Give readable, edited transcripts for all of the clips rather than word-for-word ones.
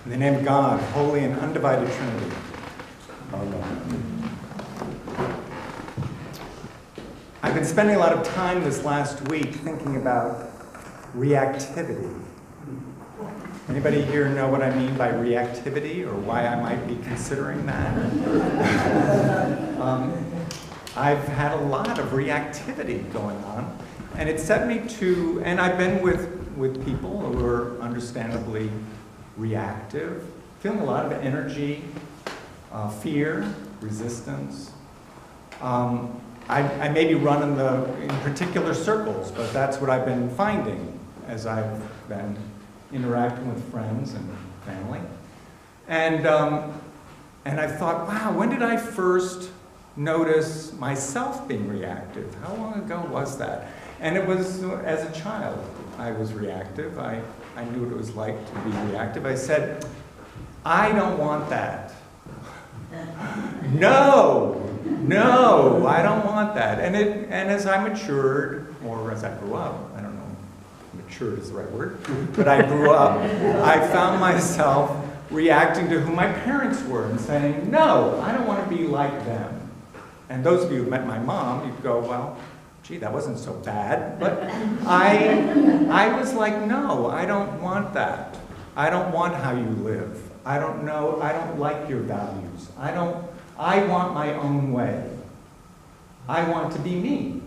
In the name of God, holy and undivided Trinity. Amen. I've been spending a lot of time this last week thinking about reactivity. Anybody here know what I mean by reactivity or why I might be considering that? I've had a lot of reactivity going on, and it set me to, and I've been with people who are understandably reactive, feeling a lot of energy, fear, resistance. I may be running in particular circles, but that's what I've been finding as I've been interacting with friends and family. And I thought, wow, when did I first notice myself being reactive? How long ago was that? And it was as a child. I was reactive. I knew what it was like to be reactive. I said, I don't want that. No, I don't want that. And as I matured, or as I grew up, I don't know, matured is the right word, but I grew up, I found myself reacting to who my parents were and saying, no, I don't want to be like them. And those of you who met my mom, you'd go, well, gee, that wasn't so bad. But I was like, no, I don't want that. I don't want how you live. I don't like your values. I want my own way. I want to be me.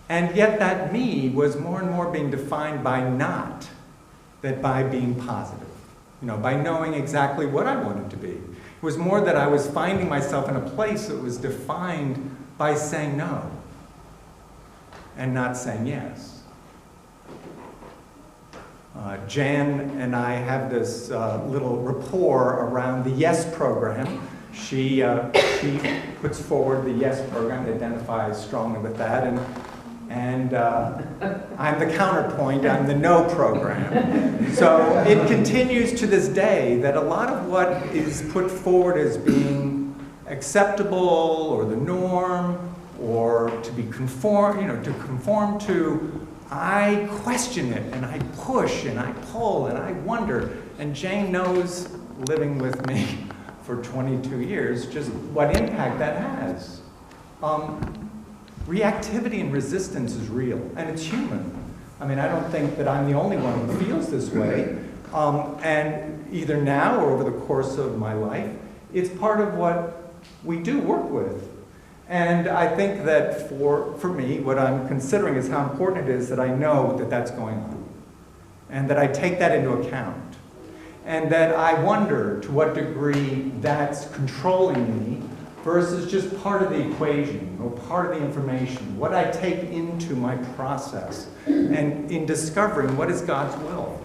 And yet that me was more and more being defined by not, than by being positive. By knowing exactly what I wanted to be. It was more that I was finding myself in a place that was defined by saying no and not saying yes. Jan and I have this little rapport around the YES program. She puts forward the YES program, identifies strongly with that, and I'm the counterpoint, I'm the no program. So it continues to this day that a lot of what is put forward as being acceptable or the norm or to be to conform to, I question it and I push and I pull and I wonder. And Jane knows, living with me for 22 years, just what impact that has. Reactivity and resistance is real, and it's human. I mean, I don't think that I'm the only one who feels this way. And either now or over the course of my life, it's part of what we do work with. And I think that for me, what I'm considering is how important it is that I know that that's going on. And that I take that into account. And that I wonder to what degree that's controlling me versus just part of the equation or part of the information, what I take into my process, and in discovering what is God's will.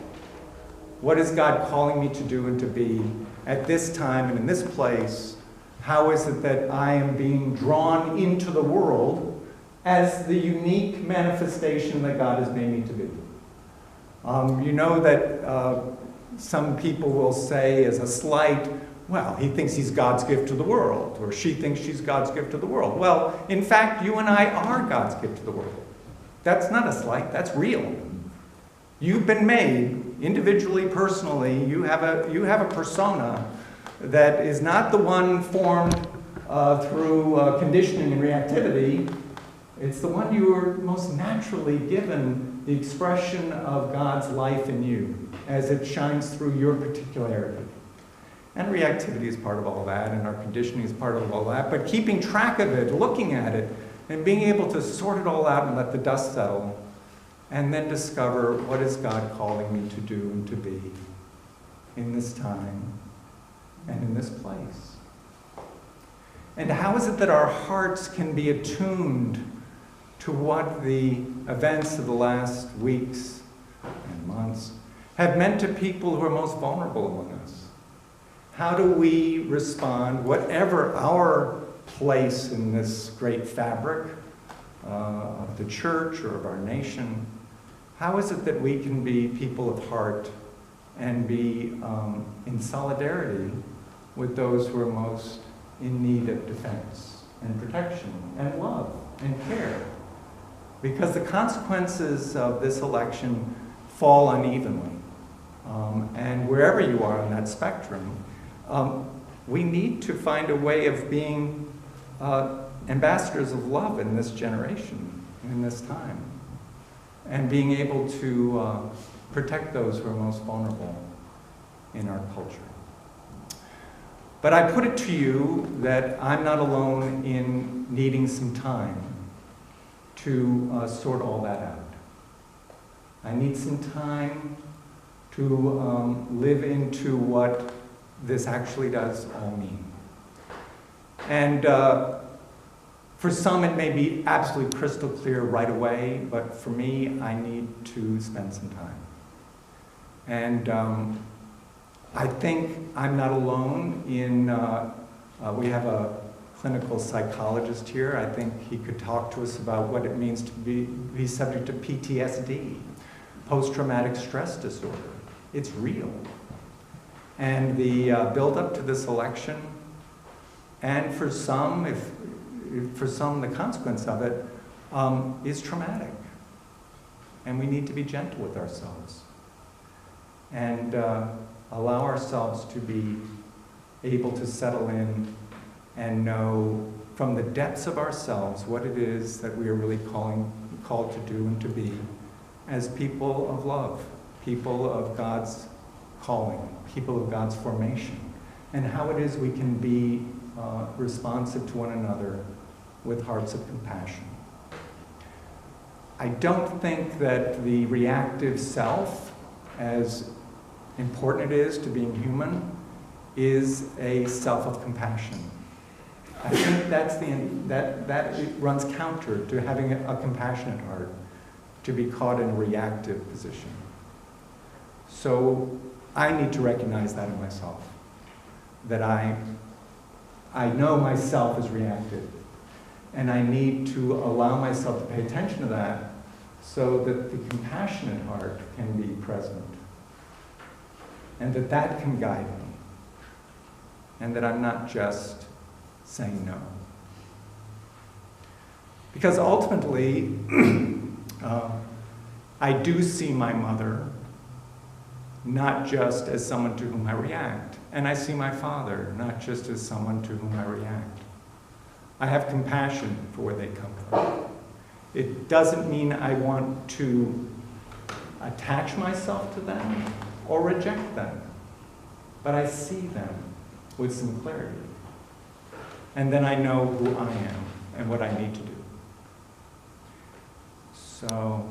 What is God calling me to do and to be at this time and in this place? How is it that I am being drawn into the world as the unique manifestation that God has made me to be? You know that some people will say as a slight, well, he thinks he's God's gift to the world, or she thinks she's God's gift to the world. Well, in fact, you and I are God's gift to the world. That's not a slight, that's real. You've been made individually, personally. You have a persona that is not the one formed through conditioning and reactivity. It's the one you are most naturally given the expression of God's life in you as it shines through your particularity. And reactivity is part of all that, and our conditioning is part of all that. But keeping track of it, looking at it, and being able to sort it all out and let the dust settle, and then discover what is God calling me to do and to be in this time and in this place. And how is it that our hearts can be attuned to what the events of the last weeks and months have meant to people who are most vulnerable among us? How do we respond, whatever our place in this great fabric of the church or of our nation, how is it that we can be people of heart and be in solidarity with those who are most in need of defense and protection and love and care? Because the consequences of this election fall unevenly. And wherever you are on that spectrum, we need to find a way of being ambassadors of love in this generation, in this time, and being able to protect those who are most vulnerable in our culture. But I put it to you that I'm not alone in needing some time to sort all that out. I need some time to live into what this actually does all mean. And for some it may be absolutely crystal clear right away, but for me, I need to spend some time. And I think I'm not alone in, we have a clinical psychologist here. I think he could talk to us about what it means to be subject to PTSD, post-traumatic stress disorder. It's real. And the build-up to this election, and for some, for some the consequence of it, is traumatic. And we need to be gentle with ourselves. And allow ourselves to be able to settle in and know from the depths of ourselves what it is that we are really called to do and to be as people of love, people of God's calling, people of God's formation, and how it is we can be responsive to one another with hearts of compassion. I don't think that the reactive self, as important it is to being human, is a self of compassion. I think that it runs counter to having a compassionate heart, to be caught in a reactive position. So I need to recognize that in myself, that I know myself is reactive, and I need to allow myself to pay attention to that so that the compassionate heart can be present, and that can guide me, and that I'm not just saying no. Because ultimately, I do see my mother not just as someone to whom I react, and I see my father not just as someone to whom I react. I have compassion for where they come from. It doesn't mean I want to attach myself to them or reject them, but I see them with some clarity. And then I know who I am and what I need to do. So,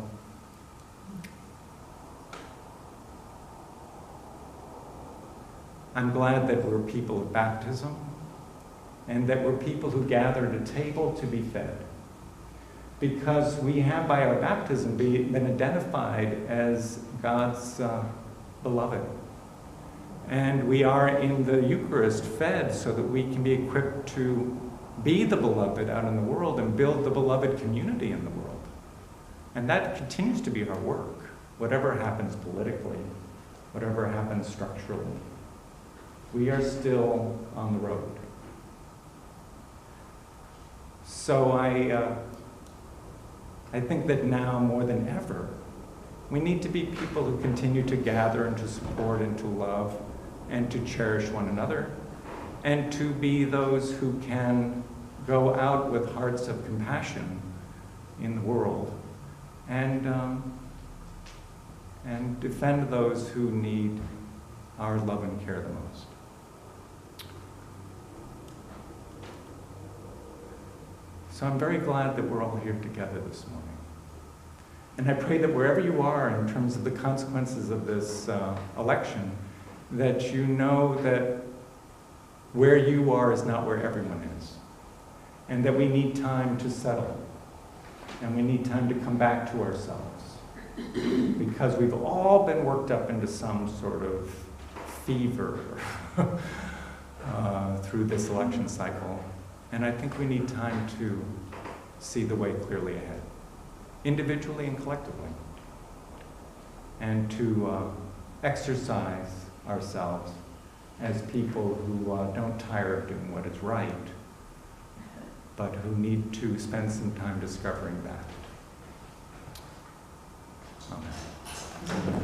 I'm glad that we're people of baptism, and that we're people who gather at a table to be fed. Because we have, by our baptism, been identified as God's beloved. And we are in the Eucharist fed so that we can be equipped to be the beloved out in the world and build the beloved community in the world. And that continues to be our work, whatever happens politically, whatever happens structurally. We are still on the road. So I think that now more than ever, we need to be people who continue to gather and to support and to love and to cherish one another, and to be those who can go out with hearts of compassion in the world and defend those who need our love and care the most. So I'm very glad that we're all here together this morning. And I pray that wherever you are in terms of the consequences of this election, that you know that where you are is not where everyone is. And that we need time to settle. And we need time to come back to ourselves. Because we've all been worked up into some sort of fever through this election cycle. And I think we need time to see the way clearly ahead, individually and collectively, and to exercise ourselves as people who don't tire of doing what is right, but who need to spend some time discovering that. Amen.